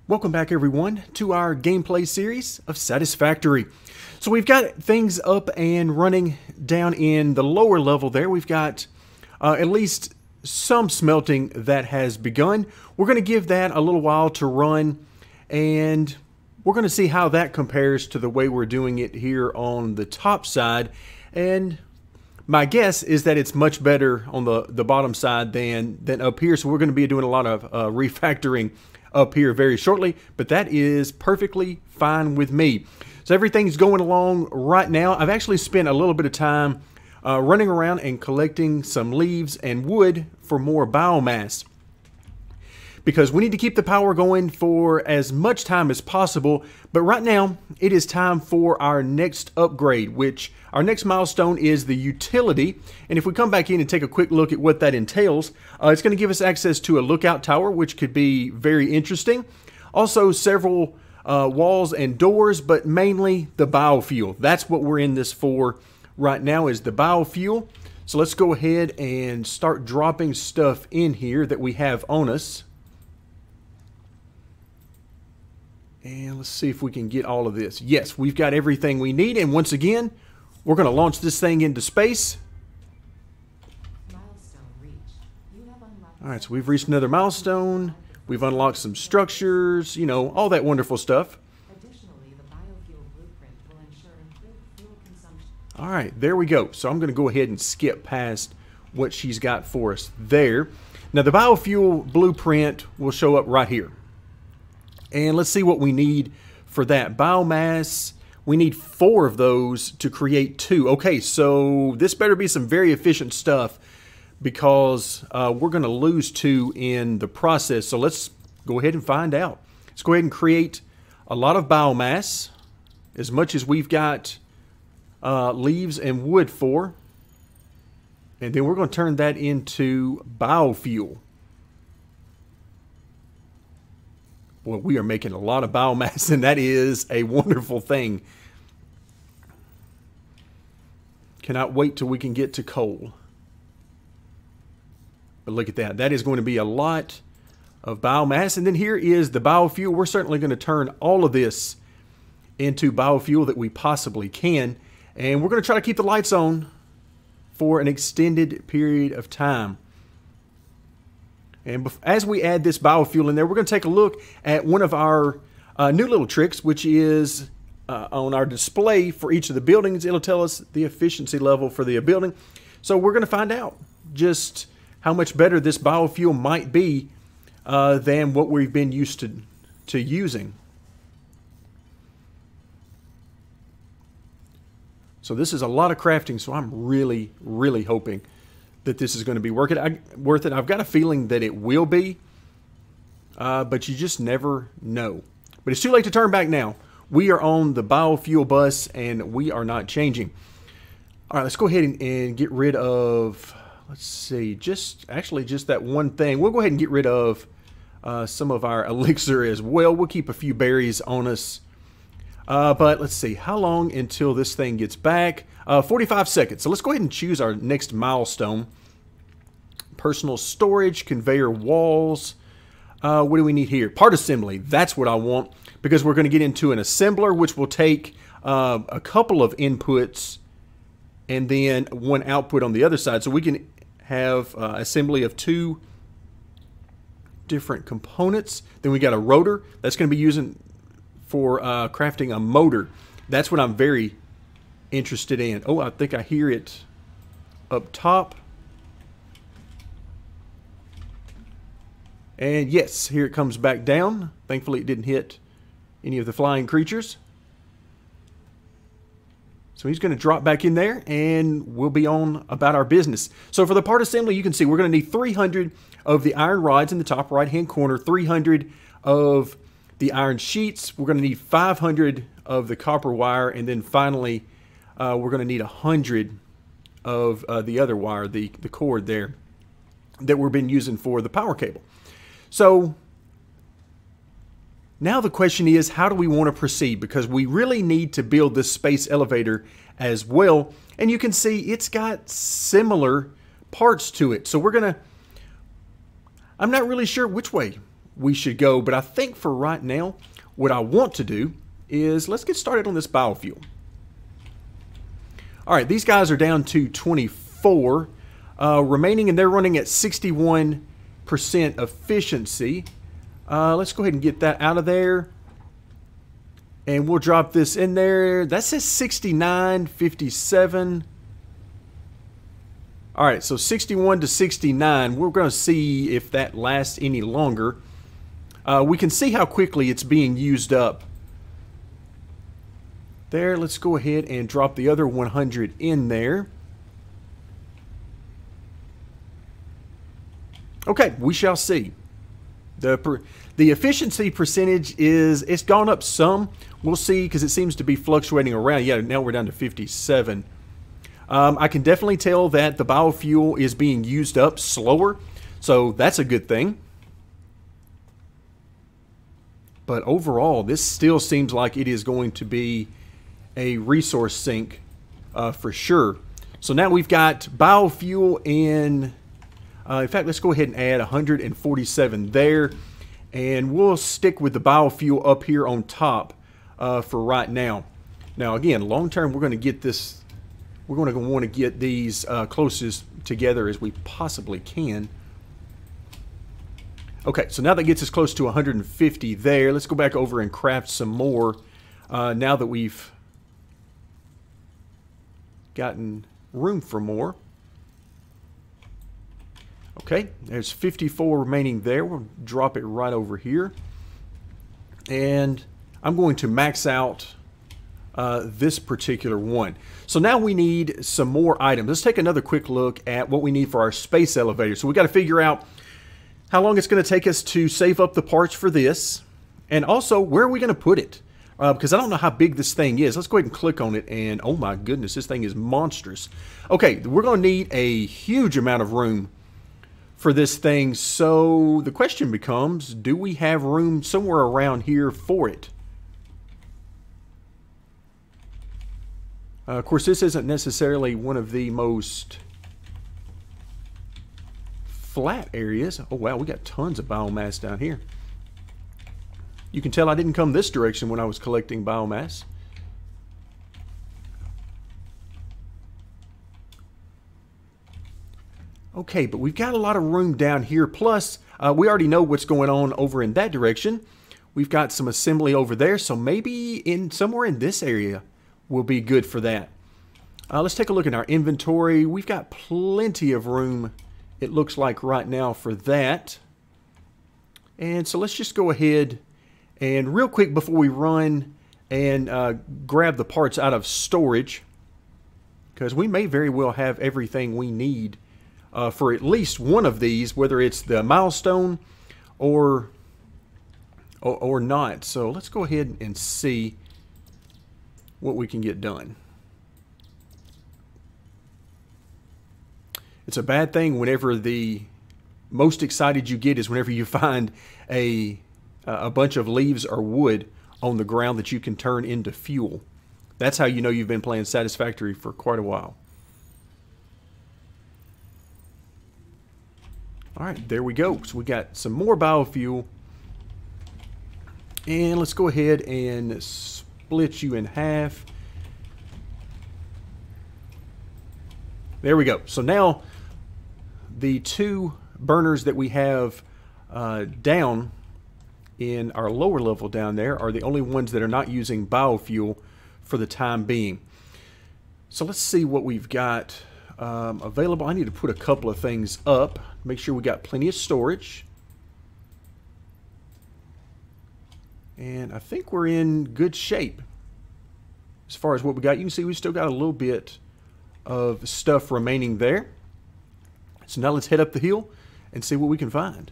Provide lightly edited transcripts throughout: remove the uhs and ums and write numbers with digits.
Welcome back everyone to our gameplay series of Satisfactory. So we've got things up and running down in the lower level there. We've got at least some smelting that has begun. We're going to give that a little while to run, and we're going to see how that compares to the way we're doing it here on the top side. And my guess is that it's much better on the bottom side than up here. So we're going to be doing a lot of refactoring up here very shortly, but that is perfectly fine with me. So everything's going along right now. I've actually spent a little bit of time running around and collecting some leaves and wood for more biomass, because we need to keep the power going for as much time as possible. But right now it is time for our next upgrade, which our next milestone is the utility. And if we come back in and take a quick look at what that entails, it's going to give us access to a lookout tower, which could be very interesting. Also several walls and doors, but mainly the biofuel. That's what we're in this for right now, is the biofuel. So let's go ahead and start dropping stuff in here that we have on us. And let's see if we can get all of this. Yes, we've got everything we need. And once again, we're going to launch this thing into space. All right, so we've reached another milestone. We've unlocked some structures, you know, all that wonderful stuff. Additionally, the biofuel blueprint will ensure improved fuel consumption. All right, there we go. So I'm going to go ahead and skip past what she's got for us there. Now, the biofuel blueprint will show up right here. And let's see what we need for that. Biomass, we need 4 of those to create 2. Okay, so this better be some very efficient stuff, because we're going to lose 2 in the process. So let's go ahead and find out. Let's go ahead and create a lot of biomass, as much as we've got leaves and wood for. And then we're going to turn that into biofuel. Well, we are making a lot of biomass, and that is a wonderful thing. Cannot wait till we can get to coal. But look at that. That is going to be a lot of biomass. And then here is the biofuel. We're certainly going to turn all of this into biofuel that we possibly can. And we're going to try to keep the lights on for an extended period of time. And as we add this biofuel in there, we're going to take a look at one of our new little tricks, which is on our display for each of the buildings. It'll tell us the efficiency level for the building. So we're going to find out just how much better this biofuel might be than what we've been used to using. So this is a lot of crafting, so I'm really, really hoping that this is going to be worth it. I've got a feeling that it will be, but you just never know. But it's too late to turn back now. We are on the biofuel bus, and we are not changing. All right, let's go ahead and get rid of, let's see, just that one thing. We'll go ahead and get rid of some of our elixir as well. We'll keep a few berries on us. But let's see, how long until this thing gets back? 45 seconds. So let's go ahead and choose our next milestone. Personal storage, conveyor walls. What do we need here? Part assembly. That's what I want, because we're going to get into an assembler, which will take a couple of inputs and then one output on the other side. So we can have assembly of 2 different components. Then we got a rotor that's going to be using for crafting a motor. That's what I'm very interested in. Oh, I think I hear it up top. And yes, here it comes back down. Thankfully it didn't hit any of the flying creatures. So he's going to drop back in there, and we'll be on about our business. So for the part assembly, you can see we're going to need 300 of the iron rods in the top right hand corner, 300 of the iron sheets. We're going to need 500 of the copper wire, and then finally we're going to need 100 of the other wire, the cord there that we've been using for the power cable. So now the question is, how do we want to proceed? Because we really need to build this space elevator as well. And you can see it's got similar parts to it. So we're going to, I'm not really sure which way we should go. But I think for right now, what I want to do is let's get started on this biofuel. All right, these guys are down to 24 remaining, and they're running at 61% efficiency. Let's go ahead and get that out of there. And we'll drop this in there. That says 69, 57. All right, so 61 to 69. We're going to see if that lasts any longer. We can see how quickly it's being used up. There, let's go ahead and drop the other 100 in there. Okay, we shall see. The efficiency percentage it's gone up some. We'll see, because it seems to be fluctuating around. Yeah, now we're down to 57. I can definitely tell that the biofuel is being used up slower, so that's a good thing. But overall, this still seems like it is going to be a resource sink for sure. So now we've got biofuel in fact, let's go ahead and add 147 there. And we'll stick with the biofuel up here on top for right now. Now, again, long term, we're going to get this. We're going to want to get these closest together as we possibly can. Okay, so now that gets us close to 150 there. Let's go back over and craft some more now that we've gotten room for more. Okay, there's 54 remaining there. We'll drop it right over here. And I'm going to max out this particular one. So now we need some more items. Let's take another quick look at what we need for our space elevator. So we got to figure out how long it's going to take us to save up the parts for this. And also, where are we going to put it? Because I don't know how big this thing is. Let's go ahead and click on it. And oh my goodness, this thing is monstrous. Okay, we're going to need a huge amount of room for this thing. So the question becomes, do we have room somewhere around here for it? Of course, this isn't necessarily one of the most flat areas. Oh wow, we got tons of biomass down here. You can tell I didn't come this direction when I was collecting biomass. Okay, but we've got a lot of room down here. Plus, we already know what's going on over in that direction. We've got some assembly over there, so maybe somewhere in this area will be good for that. Let's take a look at our inventory. We've got plenty of room, it looks like right now, for that. And so let's just go ahead and real quick before we run and grab the parts out of storage, because we may very well have everything we need for at least one of these, whether it's the milestone or not. So let's go ahead and see what we can get done. It's a bad thing whenever the most excited you get is whenever you find a bunch of leaves or wood on the ground that you can turn into fuel. That's how you know you've been playing Satisfactory for quite a while. All right, there we go. So we got some more biofuel. And let's go ahead and split you in half. There we go. So now the two burners that we have down in our lower level down there are the only ones that are not using biofuel for the time being. So let's see what we've got available. I need to put a couple of things up. Make sure we got plenty of storage. And I think we're in good shape as far as what we got. You can see we still got a little bit of stuff remaining there. So now let's head up the hill and see what we can find.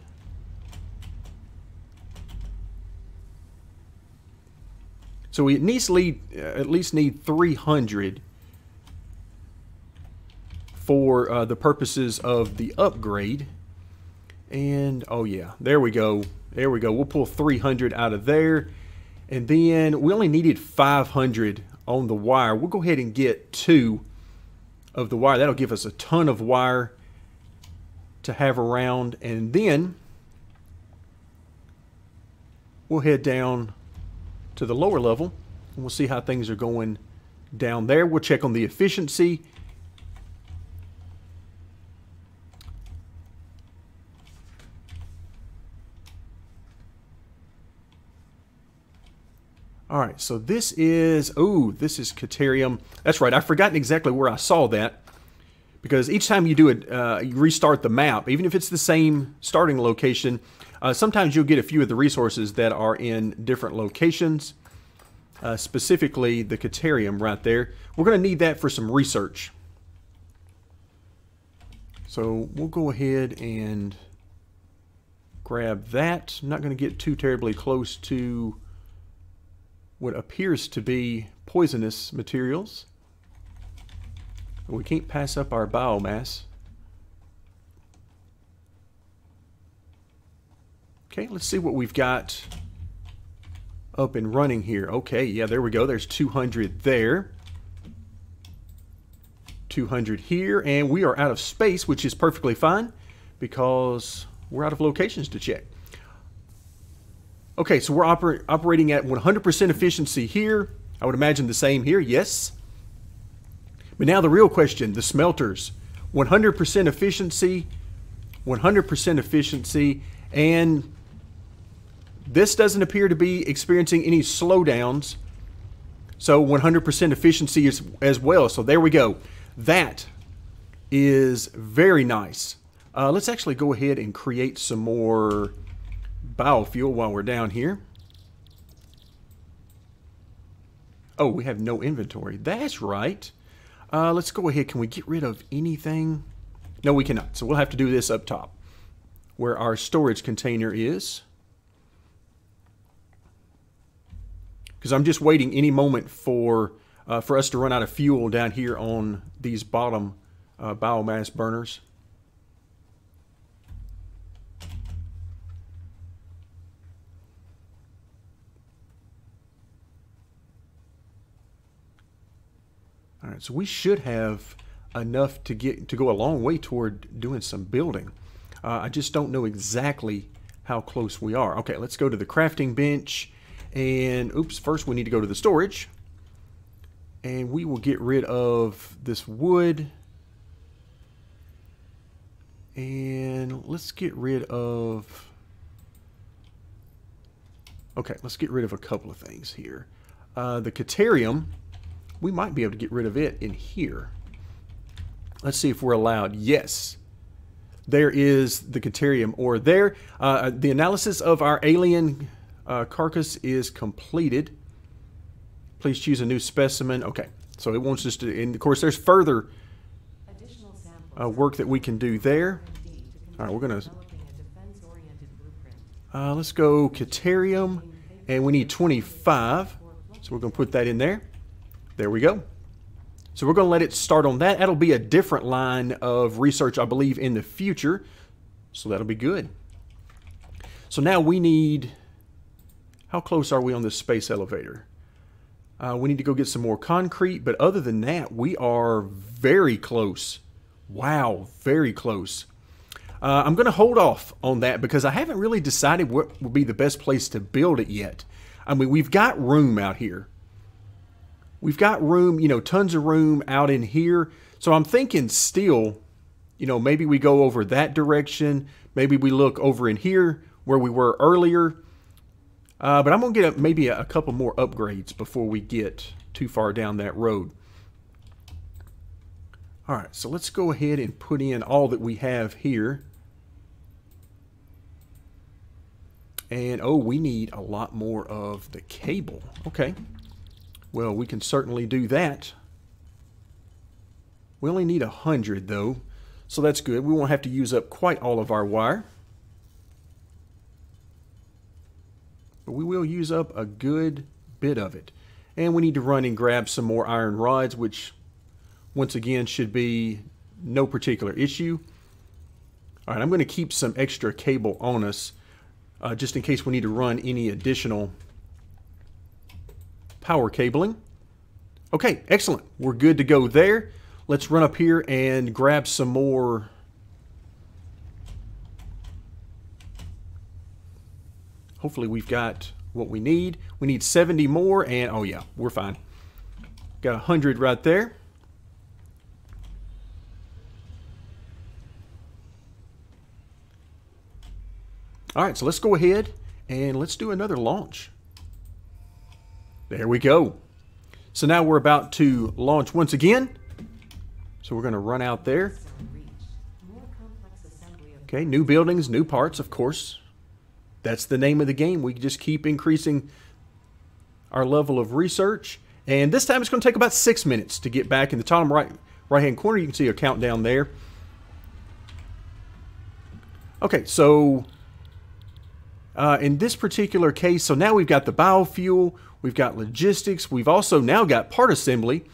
So we at least need 300 for the purposes of the upgrade. And oh yeah, there we go. There we go. We'll pull 300 out of there. And then we only needed 500 on the wire. We'll go ahead and get 2 of the wire. That'll give us a ton of wire to have around. And then we'll head down to the lower level and we'll see how things are going down there. We'll check on the efficiency. All right, so this is Caterium. That's right, I've forgotten exactly where I saw that, because each time you do it, you restart the map, even if it's the same starting location, sometimes you'll get a few of the resources that are in different locations, specifically the Caterium right there. We're going to need that for some research. So we'll go ahead and grab that. I'm not going to get too terribly close to what appears to be poisonous materials. We can't pass up our biomass. Okay, let's see what we've got up and running here. Okay, yeah, there we go. There's 200 there. 200 here, and we are out of space, which is perfectly fine because we're out of locations to check. Okay, so we're operating at 100% efficiency here. I would imagine the same here, yes. But now the real question, the smelters. 100% efficiency, 100% efficiency, and this doesn't appear to be experiencing any slowdowns. So 100% efficiency as well. So there we go. That is very nice. Let's actually go ahead and create some more biofuel while we're down here. Oh, we have no inventory. That's right. Let's go ahead. Can we get rid of anything? No, we cannot. So we'll have to do this up top where our storage container is. Because I'm just waiting any moment for us to run out of fuel down here on these bottom biomass burners. All right, so we should have enough to go a long way toward doing some building. I just don't know exactly how close we are. Okay, let's go to the crafting bench. And oops, first we need to go to the storage. And we will get rid of this wood. And let's get rid of... Okay, let's get rid of a couple of things here. The Caterium, we might be able to get rid of it in here. Let's see if we're allowed. Yes. There is the Caterium ore there. The analysis of our alien carcass is completed. Please choose a new specimen. Okay, so it wants us to, and of course there's further work that we can do there. All right, we're gonna, let's go Caterium, and we need 25, so we're gonna put that in there. There we go. So we're gonna let it start on that. That'll be a different line of research, I believe, in the future, so that'll be good. So now we need, how close are we on this space elevator? We need to go get some more concrete, but other than that, we are very close. Wow, very close. I'm going to hold off on that because I haven't really decided what would be the best place to build it yet. I mean, we've got room out here. We've got room, you know, tons of room out in here. So I'm thinking still, you know, maybe we go over that direction. Maybe we look over in here where we were earlier. But I'm going to get maybe a couple more upgrades before we get too far down that road. All right, so let's go ahead and put in all that we have here. And, oh, we need a lot more of the cable. Okay. Well, we can certainly do that. We only need 100, though, so that's good. We won't have to use up quite all of our wire. But we will use up a good bit of it. And we need to run and grab some more iron rods, which once again should be no particular issue. All right, I'm going to keep some extra cable on us just in case we need to run any additional power cabling. Okay, excellent. We're good to go there. Let's run up here and grab some more. Hopefully we've got what we need. We need 70 more, and oh yeah, we're fine. Got 100 right there. All right, so let's go ahead and let's do another launch. There we go. So now we're about to launch once again. So we're going to run out there. Okay, new buildings, new parts, of course. That's the name of the game. We just keep increasing our level of research. And this time it's going to take about 6 minutes to get back. In the bottom right-hand corner, you can see a countdown there. Okay, so in this particular case, so now we've got the biofuel, we've got logistics, we've also now got part assembly,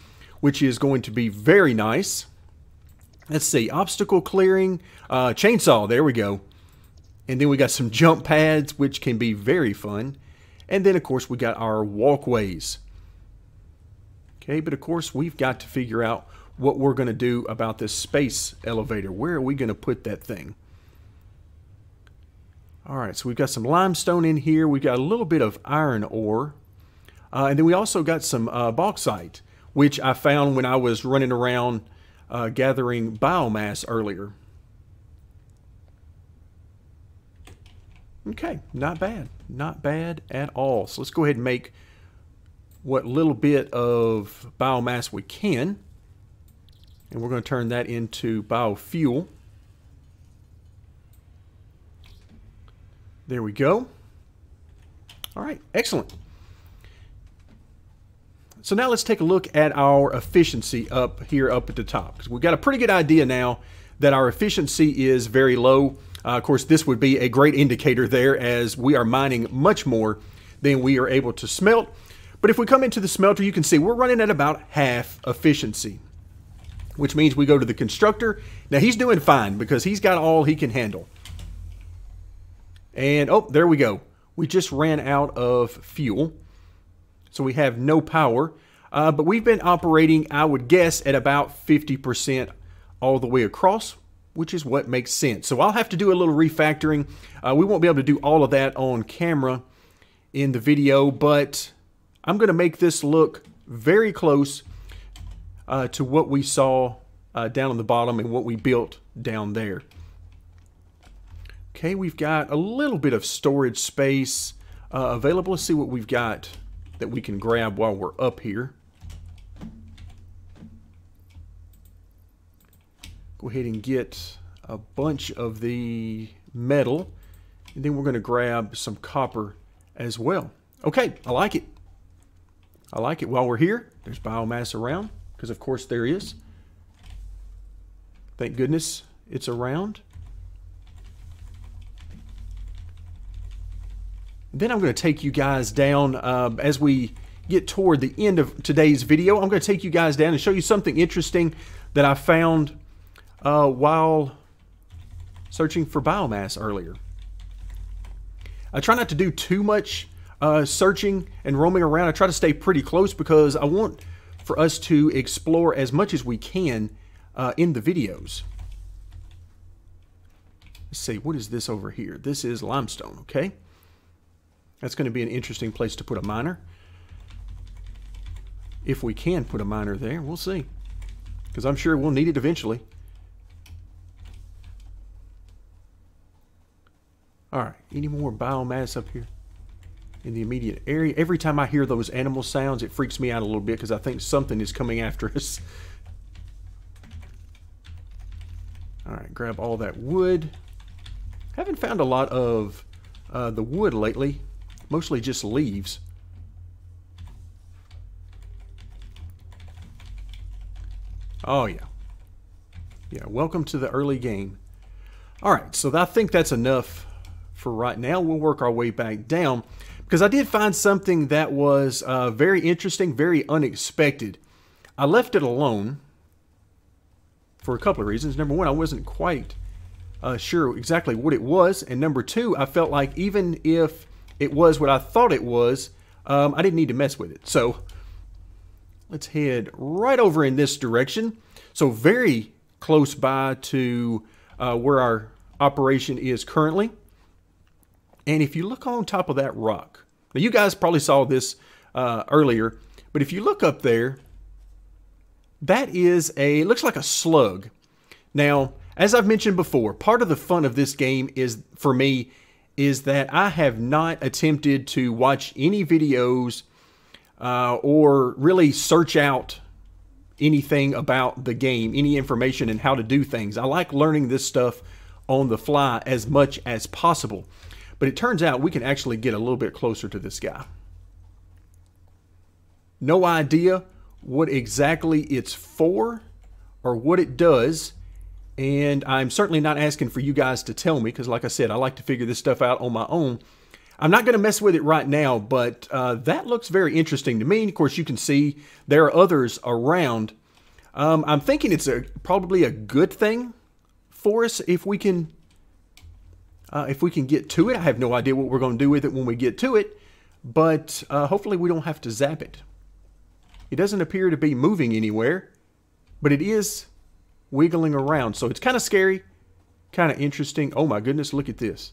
which is going to be very nice. Let's see, obstacle clearing, chainsaw, there we go. And then we got some jump pads, which can be very fun. And then, of course, we got our walkways. Okay, but of course, we've got to figure out what we're going to do about this space elevator. Where are we going to put that thing? All right, so we've got some limestone in here. We've got a little bit of iron ore. And then we also got some bauxite, which I found when I was running around gathering biomass earlier. Okay, not bad. Not bad at all. So let's go ahead and make what little bit of biomass we can. And we're going to turn that into biofuel. There we go. All right, excellent. So now let's take a look at our efficiency up here up at the top, because we've got a pretty good idea now that our efficiency is very low. Of course, this would be a great indicator there, as we are mining much more than we are able to smelt. But if we come into the smelter, you can see we're running at about half efficiency, which means we go to the constructor. Now he's doing fine because he's got all he can handle. And oh, there we go. We just ran out of fuel. So we have no power, but we've been operating, I would guess, at about 50% all the way across, which is what makes sense. So I'll have to do a little refactoring. We won't be able to do all of that on camera in the video, but I'm going to make this look very close to what we saw down on the bottom and what we built down there. Okay, we've got a little bit of storage space available. Let's see what we've got that we can grab while we're up here. Go ahead and get a bunch of the metal, and then we're going to grab some copper as well. Okay, I like it. I like it. While we're here, there's biomass around, because of course there is. Thank goodness it's around. Then I'm going to take you guys down as we get toward the end of today's video. I'm going to take you guys down and show you something interesting that I found while searching for biomass earlier. I try not to do too much searching and roaming around. I try to stay pretty close because I want for us to explore as much as we can in the videos. Let's see, what is this over here? This is limestone, okay? That's going to be an interesting place to put a miner. If we can put a miner there, we'll see. Because I'm sure we'll need it eventually. Alright, any more biomass up here in the immediate area? Every time I hear those animal sounds, it freaks me out a little bit because I think something is coming after us. Alright, grab all that wood. Haven't found a lot of the wood lately. Mostly just leaves. Oh yeah. Yeah, welcome to the early game. Alright, so I think that's enough for right now. We'll work our way back down, because I did find something that was very interesting, very unexpected. I left it alone for a couple of reasons. Number one, I wasn't quite sure exactly what it was. And number two, I felt like even if it was what I thought it was, I didn't need to mess with it. So let's head right over in this direction. So very close by to where our operation is currently. And if you look on top of that rock, Now, you guys probably saw this earlier, but if you look up there, that is it looks like a slug. Now, as I've mentioned before, part of the fun of this game is, for me, is that I have not attempted to watch any videos or really search out anything about the game, any information and how to do things. I like learning this stuff on the fly as much as possible. But it turns out we can actually get a little bit closer to this guy. No idea what exactly it's for or what it does. And I'm certainly not asking for you guys to tell me, because like I said, I like to figure this stuff out on my own. I'm not going to mess with it right now, but that looks very interesting to me. Of course, you can see there are others around. I'm thinking it's probably a good thing for us if we can get to it. I have no idea what we're going to do with it when we get to it, but hopefully we don't have to zap it. It doesn't appear to be moving anywhere, but it is wiggling around. So it's kind of scary, kind of interesting. Oh my goodness, look at this.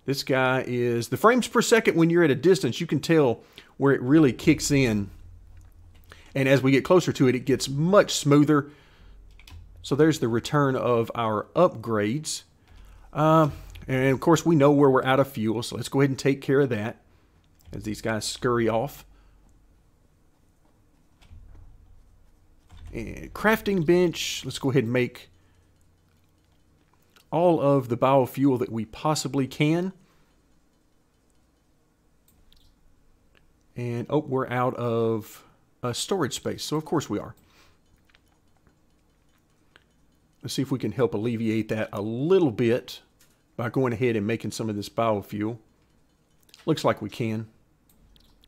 This guy is, the frames per second when you're at a distance, you can tell where it really kicks in. And as we get closer to it, it gets much smoother. So there's the return of our upgrades. And of course, we know where we're out of fuel, so let's go ahead and take care of that as these guys scurry off. And crafting bench, let's go ahead and make all of the biofuel that we possibly can. And, oh, we're out of storage space, so of course we are. Let's see if we can help alleviate that a little bit by going ahead and making some of this biofuel. Looks like we can.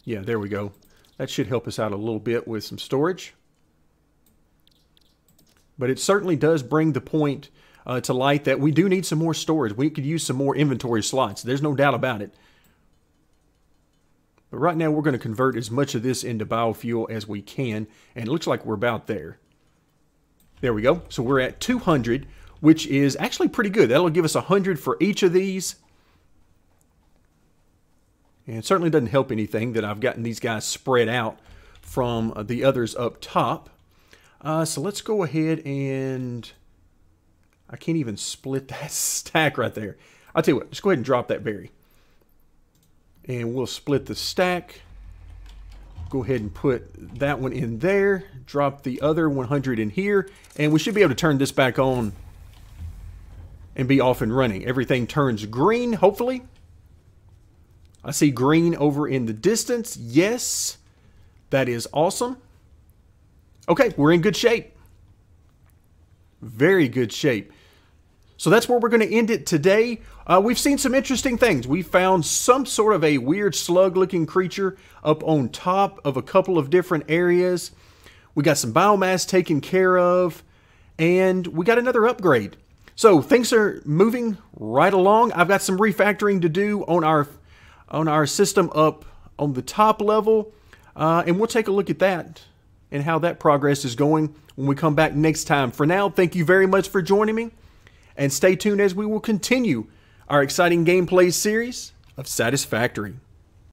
Yeah, there we go. That should help us out a little bit with some storage. But it certainly does bring the point to light that we do need some more storage. We could use some more inventory slots. There's no doubt about it. But right now we're going to convert as much of this into biofuel as we can. And it looks like we're about there. There we go. So we're at 200, which is actually pretty good. That'll give us 100 for each of these. And it certainly doesn't help anything that I've gotten these guys spread out from the others up top. So let's go ahead and... I can't even split that stack right there. I'll tell you what, just go ahead and drop that berry. And we'll split the stack. Go ahead and put that one in there. Drop the other 100 in here. And we should be able to turn this back on and be off and running. Everything turns green, hopefully. I see green over in the distance. Yes, that is awesome. Okay, we're in good shape. Very good shape. So that's where we're going to end it today. We've seen some interesting things. We found some sort of a weird slug-looking creature up on top of a couple of different areas. We got some biomass taken care of, and we got another upgrade. So things are moving right along. I've got some refactoring to do on our system up on the top level, and we'll take a look at that and how that progress is going when we come back next time. For now, thank you very much for joining me, and stay tuned as we will continue our exciting gameplay series of Satisfactory.